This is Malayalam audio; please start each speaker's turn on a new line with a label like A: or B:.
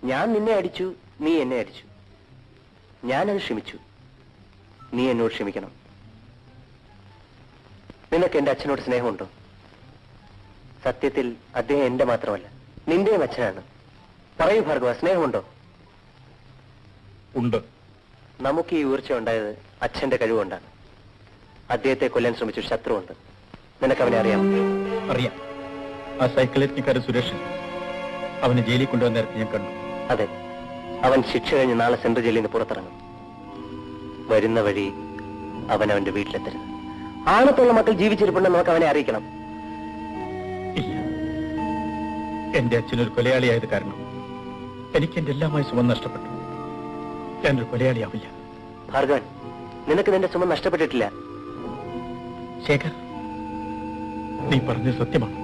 A: ഞാൻ നിന്നെ അടിച്ചു, നീ എന്നെ അടിച്ചു. ഞാനത് ക്ഷമിച്ചു, നീ എന്നോട് ക്ഷമിക്കണം. നിനക്ക് എന്റെ അച്ഛനോട് സ്നേഹമുണ്ടോ? സത്യത്തിൽ അദ്ദേഹം എന്റെ മാത്രമല്ല, നിന്റെയും അച്ഛനാണ്. പറയൂ ഭാർഗവ, സ്നേഹമുണ്ടോ?
B: ഉണ്ട്.
A: നമുക്ക് ഈ ഊർച്ച ഉണ്ടായത് അച്ഛന്റെ കഴിവുകൊണ്ടാണ്. അദ്ദേഹത്തെ കൊല്ലാൻ ശ്രമിച്ചൊരു ശത്രുവുണ്ട്. നിനക്ക് അവനെ അറിയാം?
B: അറിയാം. ആ സൈക്കിളിസ്റ്റുകാരൻ സുരേഷൻ അവനെ ജയിലിൽ കൊണ്ടുവന്ന നേരത്തെ ഞാൻ കണ്ടു.
A: അതെ, അവൻ ശിക്ഷ കഴിഞ്ഞ് നാളെ സെൻട്രൽ ജയിലിൽ നിന്ന് പുറത്തിറങ്ങും. വരുന്ന വഴി അവൻ അവന്റെ വീട്ടിലെത്തരുത്. ആണത്തുള്ള മക്കൾ ജീവിച്ചിരിപ്പുണ്ടെന്ന് നമുക്ക് അവനെ അറിയിക്കണം.
B: ഇല്ല, എന്റെ അച്ഛനൊരു കൊലയാളിയായത് കാരണം എനിക്ക് എന്റെ എല്ലാമായി സുഖം നഷ്ടപ്പെട്ടു. ഞാനൊരു കൊലയാളിയാവില്ല.
A: ഭാർഗവൻ, നിനക്ക് നിന്റെ സുഖം നഷ്ടപ്പെട്ടിട്ടില്ല.
B: ശേഖർ, നീ പറഞ്ഞത് സത്യമാണ്.